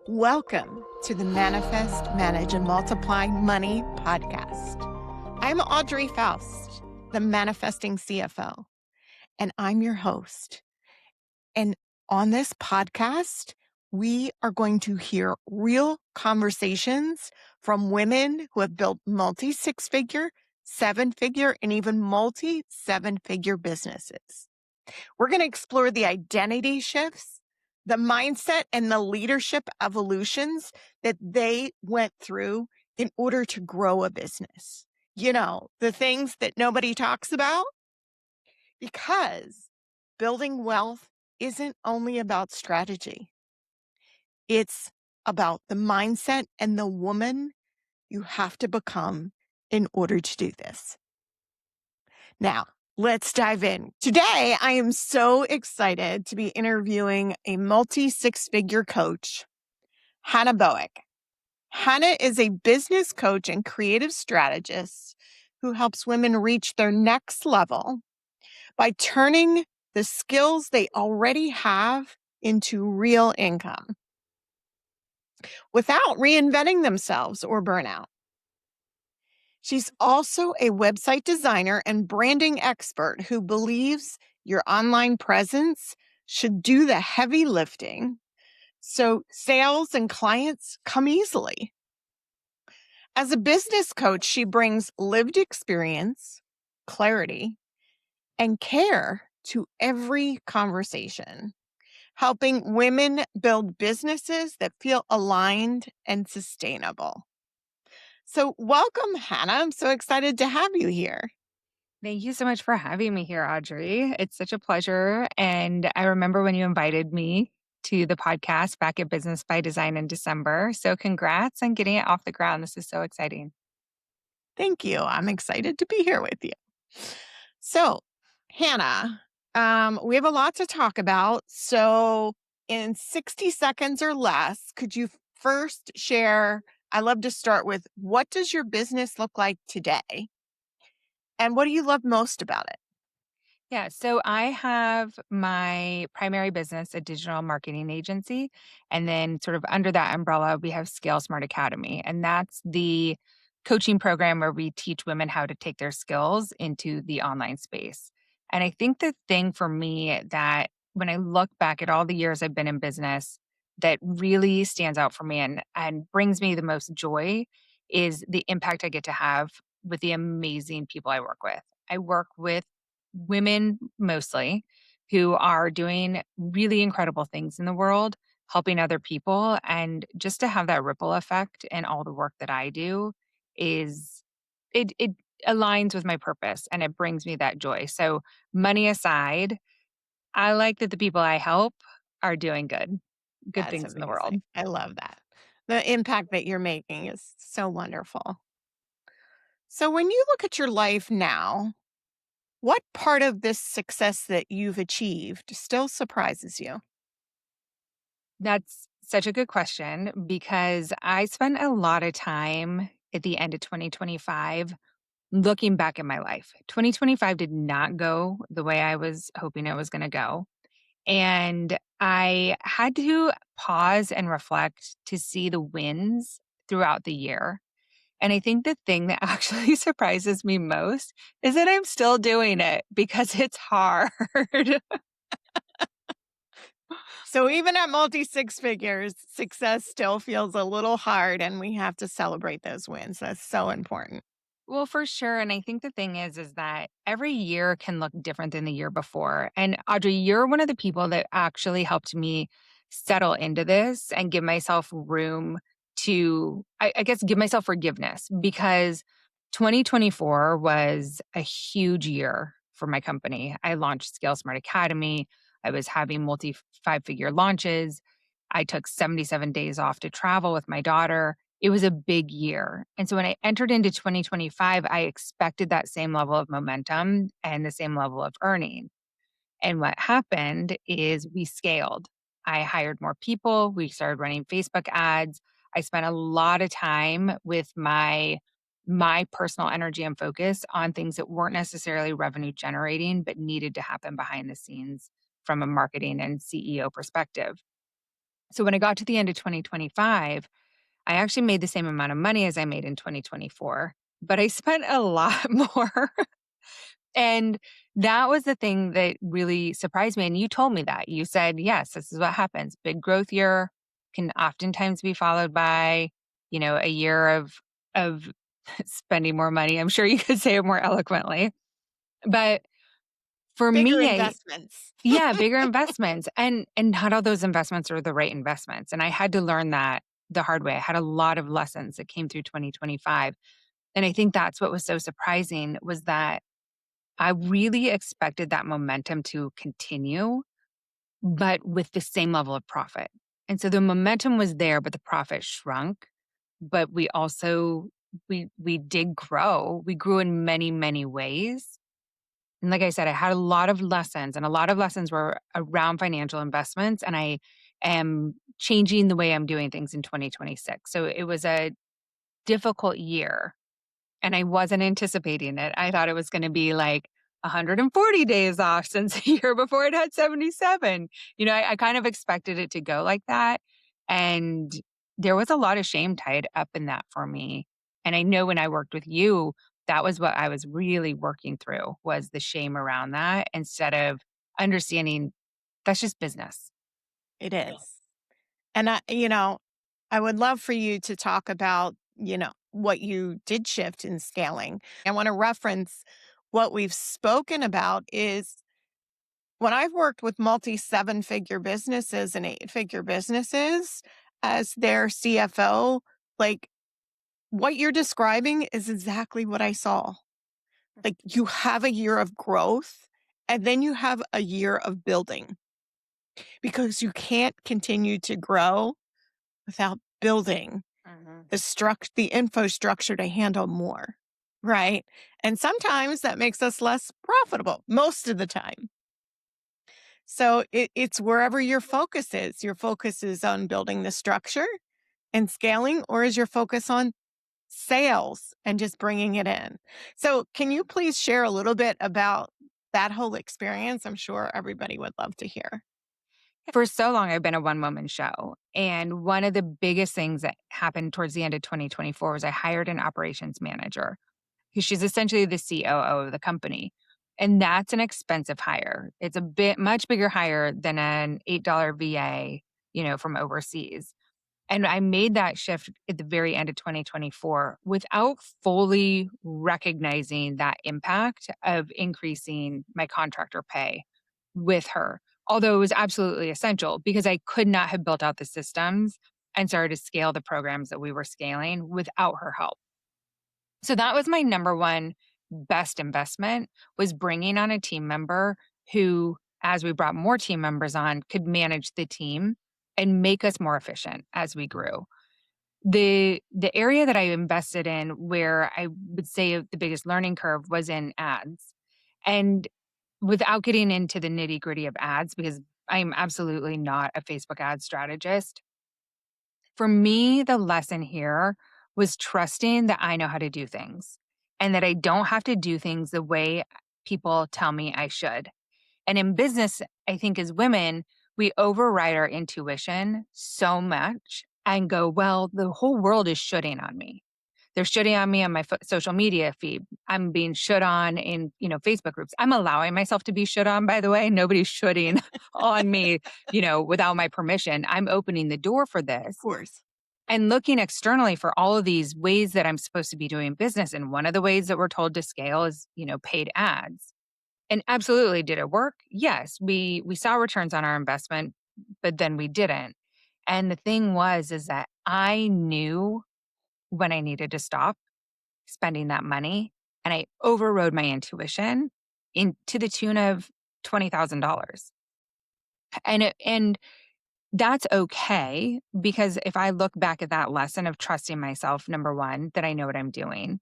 Welcome to the Manifest, Manage, and Multiply Money podcast. I'm Audrey Faust, the Manifesting CFO, and I'm your host. And on this podcast, we are going to hear real conversations from women who have built multi-six-figure, seven-figure, and even multi-seven-figure businesses. We're going to explore the identity shifts, the mindset, and the leadership evolutions that they went through in order to grow a business. You know, the things that nobody talks about, because building wealth isn't only about strategy. It's about the mindset and the woman you have to become in order to do this. Now, let's dive in. Today, I am so excited to be interviewing a multi-six-figure coach, Hannah Boeck. Hannah is a business coach and creative strategist who helps women reach their next level by turning the skills they already have into real income without reinventing themselves or burnout. She's also a website designer and branding expert who believes your online presence should do the heavy lifting so sales and clients come easily. As a business coach, she brings lived experience, clarity, and care to every conversation, helping women build businesses that feel aligned and sustainable. So, welcome, Hannah. I'm so excited to have you here. Thank you so much for having me here, Audrey. It's such a pleasure. And I remember when you invited me to the podcast back at Business by Design in December. So congrats on getting it off the ground. This is so exciting. Thank you. I'm excited to be here with you. So, Hannah, we have a lot to talk about. So, in 60 seconds or less, could you first share? I love to start with, what does your business look like today? And what do you love most about it? Yeah, so I have my primary business, a digital marketing agency. And then, sort of under that umbrella, we have Scale Smart Academy. And that's the coaching program where we teach women how to take their skills into the online space. And I think the thing for me that when I look back at all the years I've been in business that really stands out for me and brings me the most joy is the impact I get to have with the amazing people I work with. I work with women mostly who are doing really incredible things in the world, helping other people. And just to have that ripple effect in all the work that I do is it aligns with my purpose and it brings me that joy. So money aside, I like that the people I help are doing good That's things in the world. amazing. I love that. The impact that you're making is so wonderful. So, when you look at your life now, what part of this success that you've achieved still surprises you? That's such a good question because I spent a lot of time at the end of 2025 looking back at my life. 2025 did not go the way I was hoping it was going to go. And I had to pause and reflect to see the wins throughout the year. And I think the thing that actually surprises me most is that I'm still doing it because it's hard. So, even at multi six figures, success still feels a little hard, and we have to celebrate those wins. That's so important. Well, for sure. And I think the thing is that every year can look different than the year before. And Audrey, you're one of the people that actually helped me settle into this and give myself room to, I guess, give myself forgiveness because 2024 was a huge year for my company. I launched Scale Smart Academy. I was having multi five figure launches. I took 77 days off to travel with my daughter. It was a big year. And so when I entered into 2025, I expected that same level of momentum and the same level of earning. And what happened is we scaled. I hired more people. We started running Facebook ads. I spent a lot of time with my personal energy and focus on things that weren't necessarily revenue generating, but needed to happen behind the scenes from a marketing and CEO perspective. So when I got to the end of 2025, I actually made the same amount of money as I made in 2024, but I spent a lot more. And that was the thing that really surprised me. And you told me that. You said, yes, this is what happens. Big growth year can oftentimes be followed by, a year of spending more money. I'm sure you could say it more eloquently. But for Bigger me, investments. yeah, bigger investments. And not all those investments are the right investments. And I had to learn that the hard way. I had a lot of lessons that came through 2025. And I think that's what was so surprising was that I really expected that momentum to continue, but with the same level of profit. And so the momentum was there, but the profit shrunk. But we also we did grow. We grew in many, many ways. And like I said, I had a lot of lessons, and a lot of lessons were around financial investments. And I am changing the way I'm doing things in 2026. So it was a difficult year and I wasn't anticipating it. I thought it was gonna be like 140 days off since the year before it had 77. I kind of expected it to go like that, and there was a lot of shame tied up in that for me, and I know when I worked with you, that was what I was really working through, was the shame around that instead of understanding that's just business. It is. And I would love for you to talk about, what you did shift in scaling. I want to reference what we've spoken about is when I've worked with multi seven-figure businesses and eight-figure businesses as their CFO, like what you're describing is exactly what I saw. Like you have a year of growth and then you have a year of building because you can't continue to grow without building Mhm. the infrastructure to handle more, right? And sometimes that makes us less profitable most of the time. So it's wherever your focus is. Your focus is on building the structure and scaling, or is your focus on sales and just bringing it in? So can you please share a little bit about that whole experience? I'm sure everybody would love to hear. For so long, I've been a one woman show. And one of the biggest things that happened towards the end of 2024 was I hired an operations manager because she's essentially the COO of the company. And that's an expensive hire. It's a bit much bigger hire than an $8 VA, from overseas. And I made that shift at the very end of 2024 without fully recognizing that impact of increasing my contractor pay with her. Although it was absolutely essential because I could not have built out the systems and started to scale the programs that we were scaling without her help. So that was my number one best investment, was bringing on a team member who, as we brought more team members on, could manage the team and make us more efficient as we grew. The area that I invested in where I would say the biggest learning curve was in ads. And without getting into the nitty-gritty of ads, because I'm absolutely not a Facebook ad strategist, for me, the lesson here was trusting that I know how to do things and that I don't have to do things the way people tell me I should. And in business, I think as women, we override our intuition so much and go, well, the whole world is shooting on me. They're shooting on me on my social media feed. I'm being shut on in, Facebook groups. I'm allowing myself to be shut on, by the way. Nobody's shooting on me, without my permission. I'm opening the door for Of this course. and looking externally for all of these ways that I'm supposed to be doing business. And one of the ways that we're told to scale is, paid ads. And absolutely, did it work? Yes, we saw returns on our investment, but then we didn't. And the thing was is that I knew when I needed to stop spending that money, and I overrode my intuition in to the tune of $20,000. And that's okay, because if I look back at that lesson of trusting myself, number 1, that I know what I'm doing.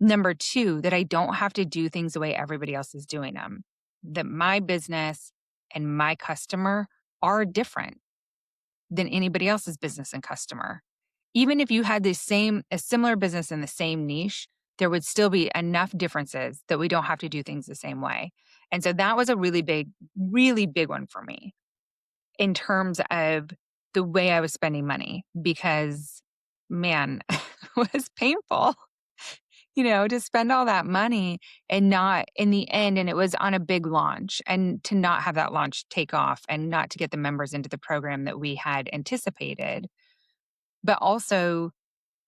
Number 2, that I don't have to do things the way everybody else is doing them. That my business and my customer are different than anybody else's business and customer. Even if you had a similar business in the same niche, there would still be enough differences that we don't have to do things the same way. And so that was a really big one for me in terms of the way I was spending money because, man, it was painful, to spend all that money and not in the end, and it was on a big launch, and to not have that launch take off and not to get the members into the program that we had anticipated. But also,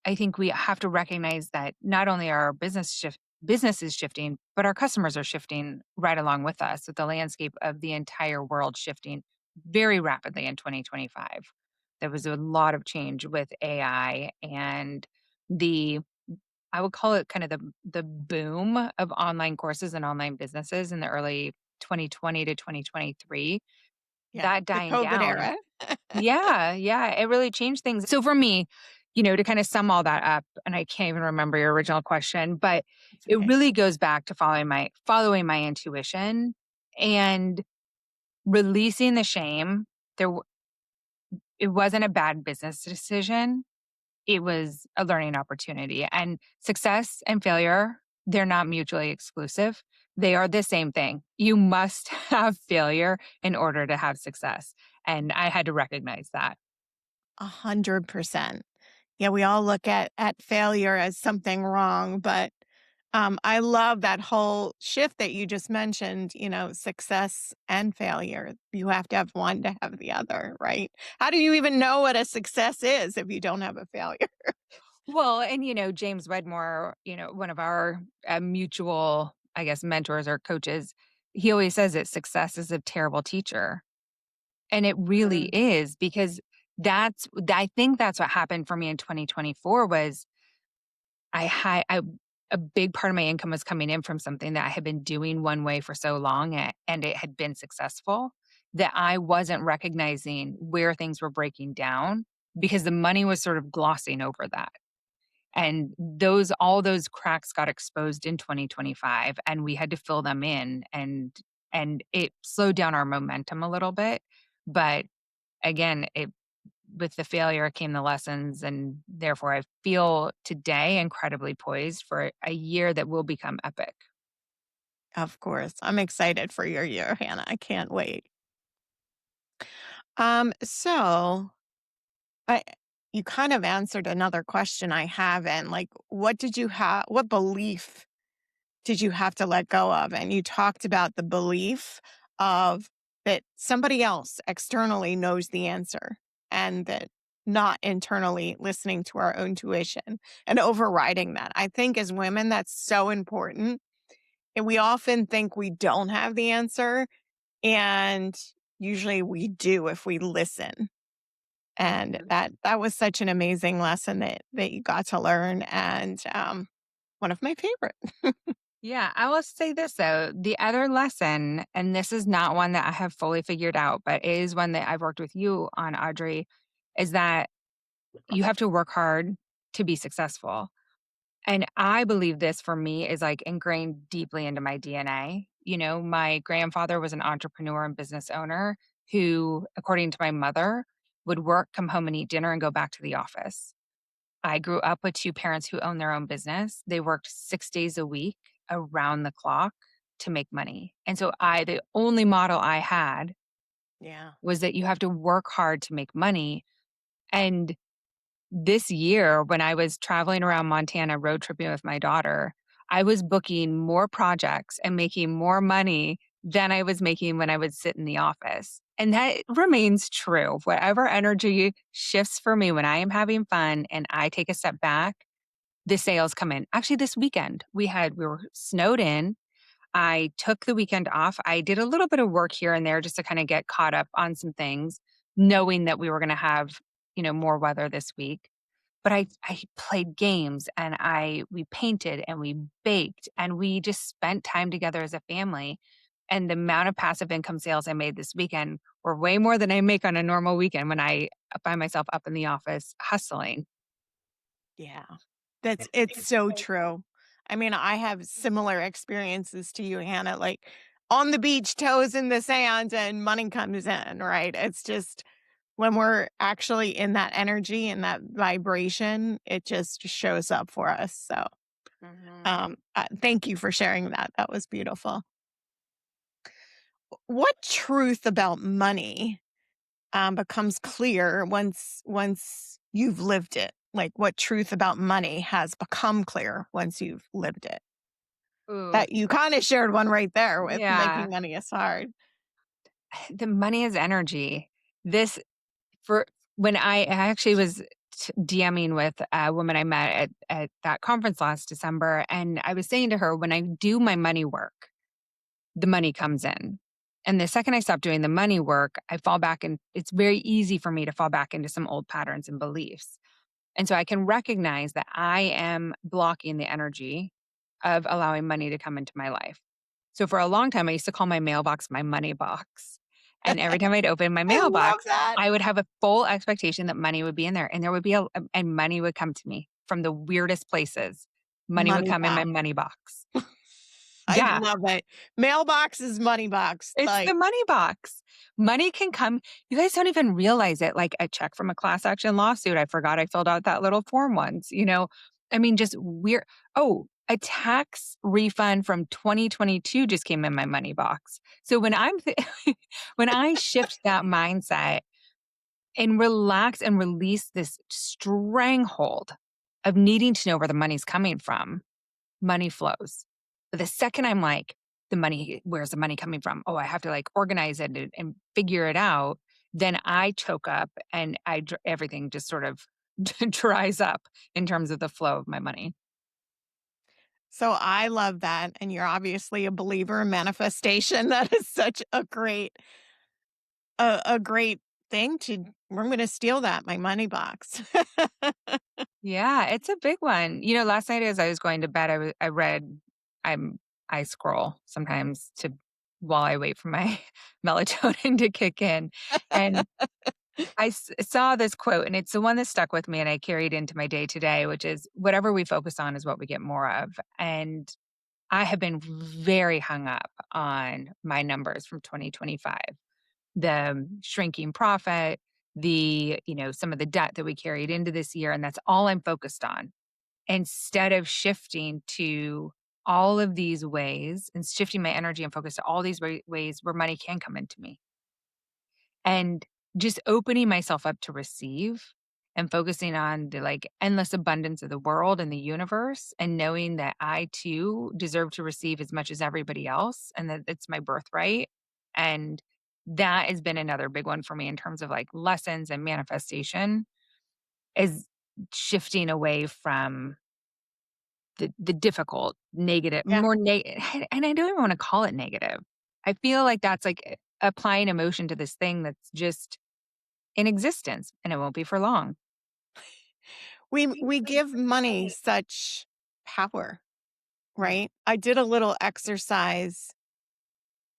I think we have to recognize that not only are our businesses shifting, but our customers are shifting right along with us, with the landscape of the entire world shifting very rapidly in 2025. There was a lot of change with AI and the I would call it kind of the boom of online courses and online businesses in the early 2020 to 2023, Yeah. that The dying COVID down. era. Yeah, yeah, it really changed things. So for me, to kind of sum all that up, and I can't even remember your original question, but It's it okay. really goes back to following my intuition and releasing the shame. It wasn't a bad business decision. It was a learning opportunity. And success and failure, they're not mutually exclusive. They are the same thing. You must have failure in order to have success. And I had to recognize that. 100%. Yeah, we all look at failure as something wrong, but I love that whole shift that you just mentioned, success and failure. You have to have one to have the other, right? How do you even know what a success is if you don't have a failure? Well, and James Wedmore, one of our mutual, I guess, mentors or coaches, he always says that success is a terrible teacher. And it really Mm. is because I think that's what happened for me in 2024 was a big part of my income was coming in from something that I had been doing one way for so long and it had been successful that I wasn't recognizing where things were breaking down because the money was sort of glossing over that. And all those cracks got exposed in 2025 and we had to fill them in and it slowed down our momentum a little bit. But again, it with the failure came the lessons, and therefore I feel today incredibly poised for a year that will become epic. Of course. I'm excited for your year, Hannah. I can't wait. So I you kind of answered another question I have, and like what belief did you have to let go of? And you talked about the belief of that somebody else externally knows the answer and that not internally listening to our own tuition and overriding that. I think as women, that's so important. And we often think we don't have the answer. And usually we do if we listen. And Mhm. that was such an amazing lesson that you got to learn. And one of my favorite. Yeah, I will say this though. The other lesson, and this is not one that I have fully figured out, but it is one that I've worked with you on, Audrey, is that you have to work hard to be successful. And I believe this for me is like ingrained deeply into my DNA. My grandfather was an entrepreneur and business owner who, according to my mother, would work, come home and eat dinner and go back to the office. I grew up with two parents who owned their own business. They worked 6 days a week around the clock to make money. And so the only model I had Yeah. was that you have to work hard to make money. And this year, when I was traveling around Montana road tripping with my daughter, I was booking more projects and making more money than I was making when I would sit in the office. And that remains true. Whatever energy shifts for me when I am having fun and I take a step back, the sales come in. Actually, this weekend we were snowed in. I took the weekend off. I did a little bit of work here and there just to kind of get caught up on some things, knowing that we were going to have, more weather this week. But I played games and we painted and we baked and we just spent time together as a family. And the amount of passive income sales I made this weekend were way more than I make on a normal weekend when I find myself up in the office hustling. Yeah. It's so true. I mean, I have similar experiences to you, Hannah, like on the beach, toes in the sand, and money comes in, right? It's just when we're actually in that energy and that vibration, it just shows up for us. So, Mhm. thank you for sharing that. That was beautiful. What truth about money becomes clear once you've lived it. Like what truth about money has become clear once you've lived it. Ooh, That you kind of shared one right there with yeah. making money is hard. The money is energy. This for when I actually was DMing with a woman I met at that conference last December, and I was saying to her, when I do my money work, the money comes in. And the second I stop doing the money work, I fall back and it's very easy for me to fall back into some old patterns and beliefs. And so I can recognize that I am blocking the energy of allowing money to come into my life. So for a long time, I used to call my mailbox my money box. And every time I'd open my I love mailbox, that. I would have a full expectation that money would be in there and there would be and money would come to me from the weirdest places. Money would Money come in my box. money box. I Yeah. love it. Mailbox is money box. It's Like, the money box. Money can come. You guys don't even realize it. Like a check from a class action lawsuit. I forgot I filled out that little form once, I mean, just weird. Oh, a tax refund from 2022 just came in my money box. So when I shift that mindset and relax and release this stranglehold of needing to know where the money's coming from, money flows. But the second I'm like, where's the money coming from? Oh, I have to like organize it and figure it out. Then I choke up and everything just sort of dries up in terms of the flow of my money. so I love that. And you're obviously a believer in manifestation. That is such a great thing to I'm gonna steal that, my money box. Yeah, it's a big one. Last night as I was going to bed, I read. I scroll sometimes to while I wait for my melatonin to kick in, and saw this quote, and it's the one that stuck with me and I carried into my day today, which is whatever we focus on is what we get more of. And I have been very hung up on my numbers from 2025, the shrinking profit, some of the debt that we carried into this year. And that's all I'm focused on instead of shifting to all of these ways and shifting my energy and focus to all these ways where money can come into me and just opening myself up to receive and focusing on the like endless abundance of the world and the universe and knowing that I too deserve to receive as much as everybody else and that it's my birthright. And that has been another big one for me in terms of like lessons and manifestation is shifting away from the difficult, negative, Yeah. and I don't even want to call it negative. I feel like that's like applying emotion to this thing that's just in existence, and it won't be for long. We give money such power, Mm. right? I did a little exercise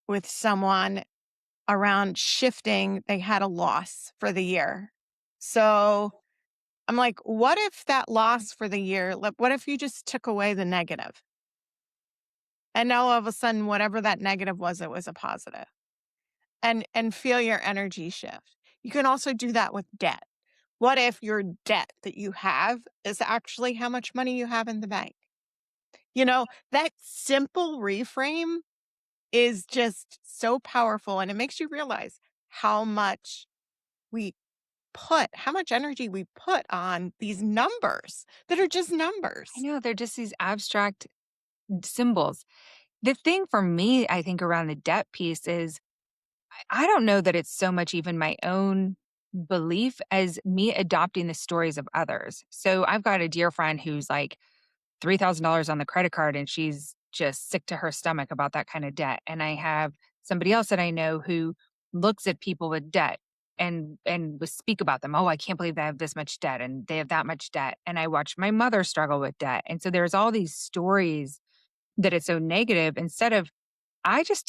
with someone around shifting. They had a loss for the year. So I'm like, what if that loss for the year, like, what if you just took away the negative? And now all of a sudden, whatever that negative was, it was a positive. And feel your energy shift. You can also do that with debt. What if your debt that you have is actually how much money you have in the bank? That simple reframe is just so powerful and it makes you realize how much we how much energy we put on these numbers that are just I numbers. know they're just these abstract symbols. The thing for me, I think, around the debt piece is I don't know that it's so much even my own belief as me adopting the stories of others. So I've got a dear friend who's like $3,000 on the credit card and she's just sick to her stomach about that kind of debt. And I have somebody else that I know who looks at people with debt and will speak about them. Oh, I can't believe they have this much debt and they have that much debt. And I watched my mother struggle with debt. And so there's all these stories that it's so negative instead of I just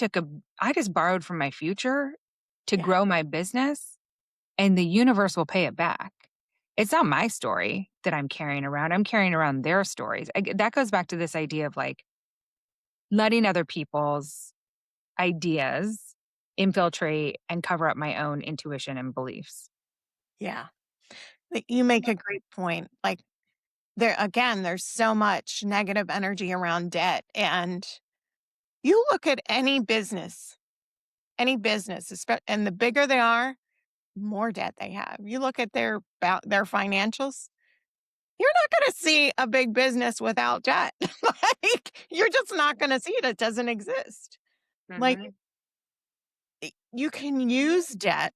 borrowed from my future to Yeah. grow my business and the universe will pay it back. It's not my story that I'm carrying around. I'm carrying around their stories. That goes back to this idea of like letting other people's ideas infiltrate and cover up my own intuition and beliefs. Yeah. You make a great point. Like there's so much negative energy around debt. And you look at any business, and the bigger they are, more debt they have. You look at their financials, you're not going to see a big business without debt. Like, you're just not going to see it. It doesn't exist. Like, Mhm. you can use debt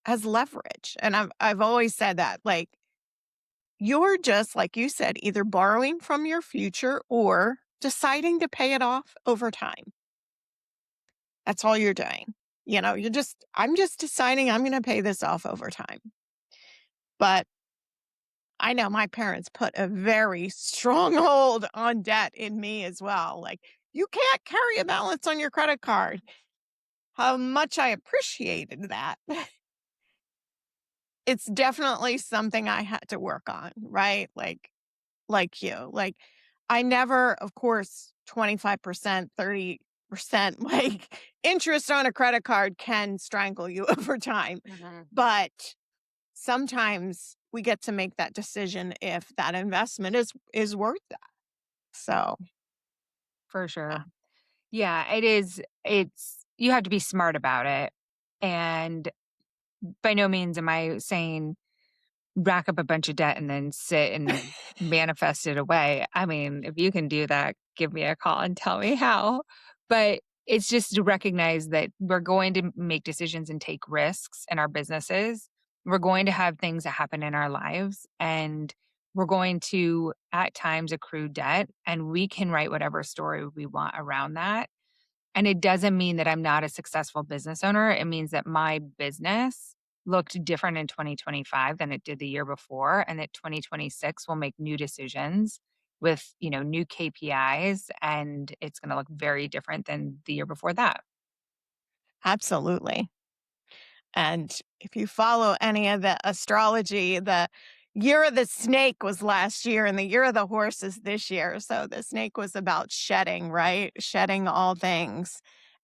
as leverage. And I've always said that. Like, you're just, like you said, either borrowing from your future or deciding to pay it off over time. That's all you're doing. I'm just deciding I'm going to pay this off over time. But I know my parents put a very strong hold on debt in me as well. Like, you can't carry a balance on your credit card. How much I appreciated that. It's definitely something I had to work on, right? Like you. Like, I never, of course, 25%, 30%, like, interest on a credit card can strangle you over time. Mhm. But sometimes we get to make that decision if that investment is worth that. So, For yeah, sure. Yeah, it is. It's you have to be smart about it. And by no means am I saying rack up a bunch of debt and then sit and manifest it away. I mean, if you can do that, give me a call and tell me how. But it's just to recognize that we're going to make decisions and take risks in our businesses. We're going to have things that happen in our lives, and we're going to at times accrue debt, and we can write whatever story we want around that. And it doesn't mean that I'm not a successful business owner. It means that my business looked different in 2025 than it did the year before, and that 2026 will make new decisions with, new KPIs, and it's gonna look very different than the year before that. absolutely. And if you follow any of the astrology, the year of the snake was last year and the year of the horse is this year. So the snake was about shedding, right? Shedding all things.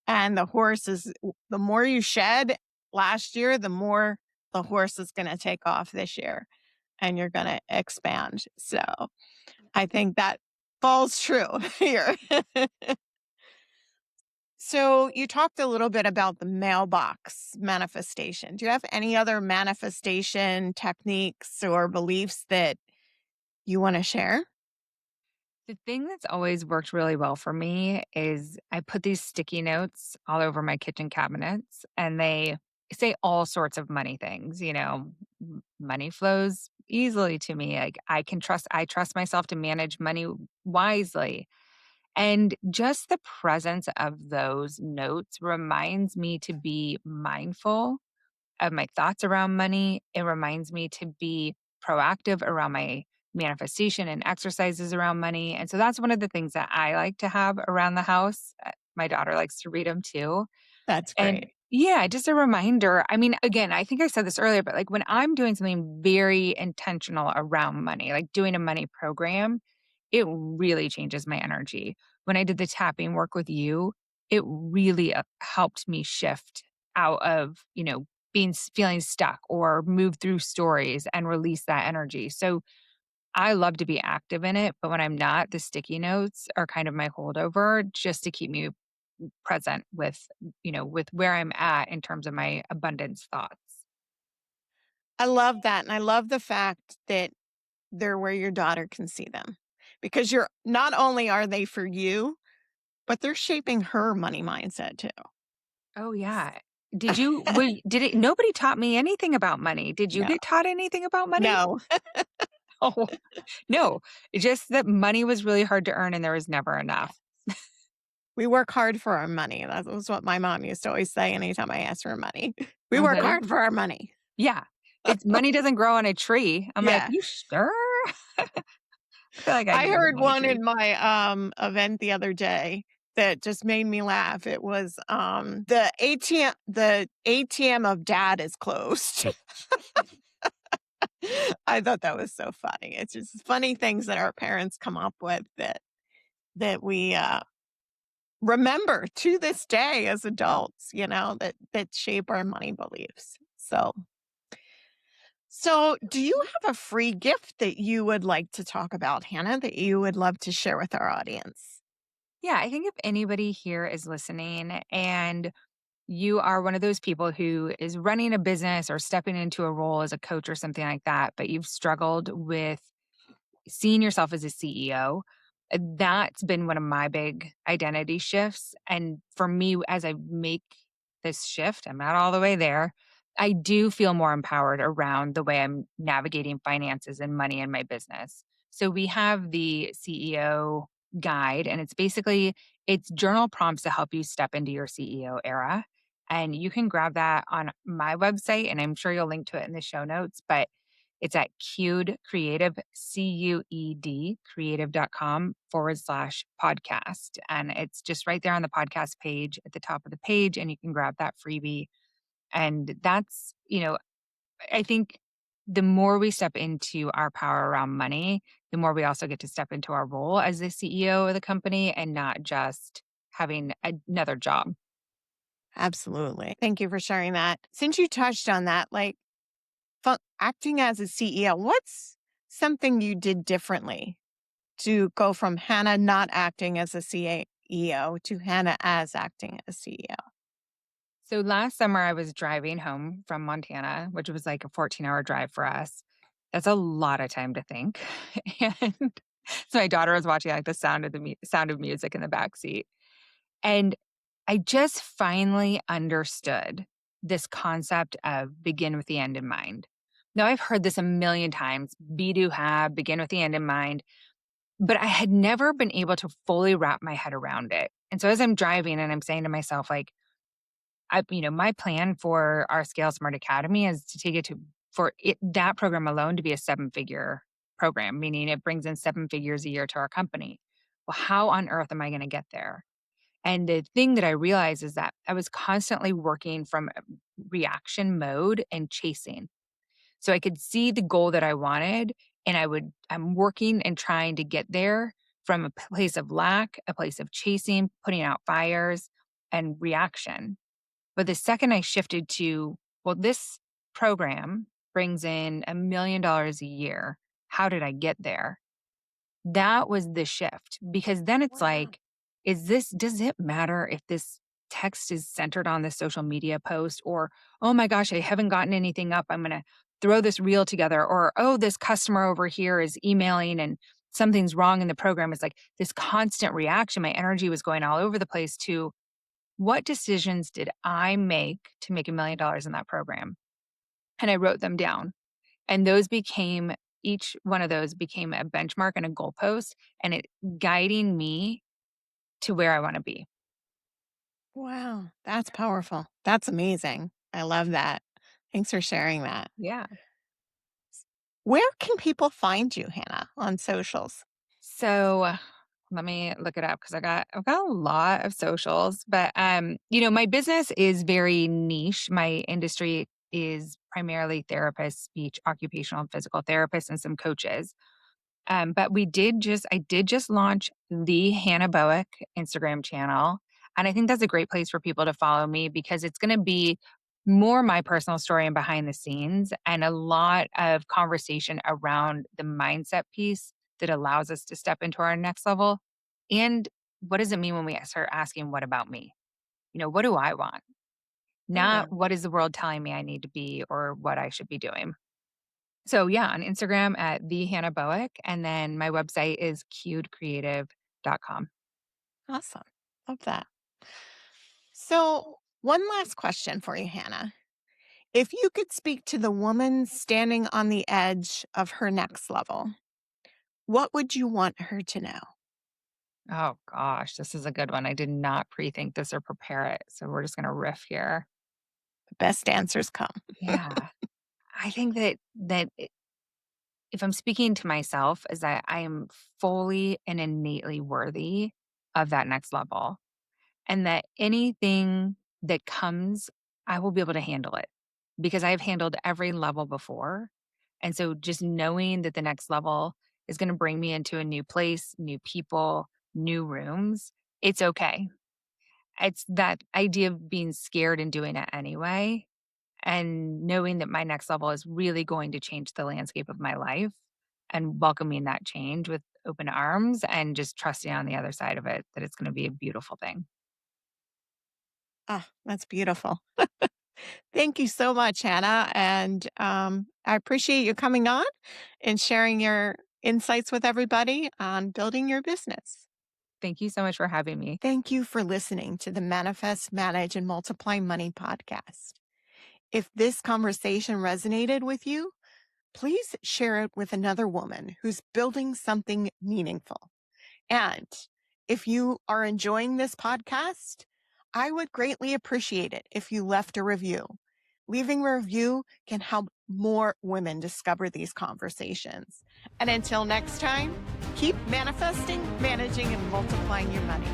And the horse is the more you shed last year, the more the horse is going to take off this year and you're going to expand. So I think that falls true here. So, you talked a little bit about the mailbox manifestation. Do you have any other manifestation techniques or beliefs that you want to share? The thing that's always worked really well for me is I put these sticky notes all over my kitchen cabinets, and they say all sorts of money things, money flows easily to me. Like, I trust myself to manage money wisely. And just the presence of those notes reminds me to be mindful of my thoughts around money. It reminds me to be proactive around my manifestation and exercises around money. And so that's one of the things that I like to have around the house. My daughter likes to read them too. That's And great. yeah, just a reminder. I mean, again, I think I said this earlier, but like when I'm doing something very intentional around money, like doing a money program, it really changes my energy. When I did the tapping work with you, it really helped me shift out of, feeling stuck or move through stories and release that energy. So I love to be active in it, but when I'm not, the sticky notes are kind of my holdover just to keep me present with where I'm at in terms of my abundance thoughts. I love that. And I love the fact that they're where your daughter can see them because you're not only are they for you, but they're shaping her money mindset too. Oh, yeah. Did it nobody taught me anything about money. Did you No, get taught anything about money? no, Oh, no. It's just that money was really hard to earn and there was never enough. we work hard for our money. That was what my mom used to always say anytime I asked for money. We work Okay. hard for our money. Yeah. It's money doesn't grow on a tree. I'm like, Yeah. "You sure?" I feel like I I can get a heard money one tree. in my, event the other day that just made me laugh. It was, the ATM of dad is closed. I thought that was so funny. It's just funny things that our parents come up with that we, remember to this day as adults, that shape our money beliefs. So, do you have a free gift that you would like to talk about, Hannah, that you would love to share with our audience? Yeah, I think if anybody here is listening and you are one of those people who is running a business or stepping into a role as a coach or something like that, but you've struggled with seeing yourself as a CEO, that's been one of my big identity shifts. And for me, as I make this shift, I'm not all the way there. I do feel more empowered around the way I'm navigating finances and money in my business. So we have the CEO guide, and it's journal prompts to help you step into your CEO era. And you can grab that on my website, and I'm sure you'll link to it in the show notes. But it's at Cued Creative, CUED, creative.com/podcast. And it's just right there on the podcast page at the top of the page, and you can grab that freebie. And I think the more we step into our power around money, the more we also get to step into our role as the CEO of the company and not just having another job. Absolutely. Thank you for sharing that. Since you touched on that, like acting as a CEO, what's something you did differently to go from Hannah not acting as a CEO to Hannah as acting as CEO? So last summer, I was driving home from Montana, which was like a 14-hour drive for us. That's a lot of time to think. And so my daughter was watching like the sound of music in the back seat. And I just finally understood this concept of begin with the end in mind. Now, I've heard this a million times, be do have, begin with the end in mind, but I had never been able to fully wrap my head around it. And so as I'm driving and I'm saying to myself, like, my plan for our Scale Smart Academy is to take it to for it that program alone to be a seven-figure program, meaning it brings in 7 figures a year to our company. Well, how on earth am I gonna get there? And the thing that I realized is that I was constantly working from a reaction mode and chasing. So I could see the goal that I wanted, and I'm working and trying to get there from a place of lack, a place of chasing, putting out fires, and reaction. But the second I shifted to, well, this program brings in $1 million a year. How did I get there? That was the shift because then it's Wow. like, does it matter if this text is centered on this social media post or, oh my gosh, I haven't gotten anything up. I'm going to throw this reel together or, oh, this customer over here is emailing and something's wrong in the program. It's like this constant reaction. My energy was going all over the place to what decisions did I make to make $1 million in that program? And I wrote them down. And each one of those became a benchmark and a goalpost, and it guiding me to where I want to be. Wow. That's powerful. That's amazing. I love that. Thanks for sharing that. Yeah. Where can people find you, Hannah, on socials? So let me look it up because I've got a lot of socials, but my business is very niche. My industry is primarily therapists, speech, occupational and physical therapists, and some coaches. But I did just launch the Hannah Boeck Instagram channel. And I think that's a great place for people to follow me because it's going to be more my personal story and behind the scenes and a lot of conversation around the mindset piece that allows us to step into our next level. And what does it mean when we start asking, what about me? What do I want? Yeah. Not what is the world telling me I need to be or what I should be doing. So yeah, on Instagram at the Hannah Boeck, and then my website is cuedcreative.com. Awesome. Love that. So, one last question for you, Hannah. If you could speak to the woman standing on the edge of her next level, what would you want her to know? Oh gosh, this is a good one. I did not pre-think this or prepare it. So we're just gonna riff here. The best answers come. Yeah. I think that if I'm speaking to myself is that I am fully and innately worthy of that next level. And that anything that comes, I will be able to handle it because I've handled every level before. And so just knowing that the next level is going to bring me into a new place, new people, new rooms, it's okay. It's that idea of being scared and doing it anyway, and knowing that my next level is really going to change the landscape of my life and welcoming that change with open arms and just trusting on the other side of it that it's going to be a beautiful thing. Ah, that's beautiful. Thank you so much, Hannah. And I appreciate you coming on and sharing your insights with everybody on building your business. Thank you so much for having me. Thank you for listening to the Manifest, Manage, and Multiply Money podcast. If this conversation resonated with you, please share it with another woman who's building something meaningful. And if you are enjoying this podcast, I would greatly appreciate it if you left a review. Leaving a review can help more women discover these conversations. And until next time, keep manifesting, managing, and multiplying your money.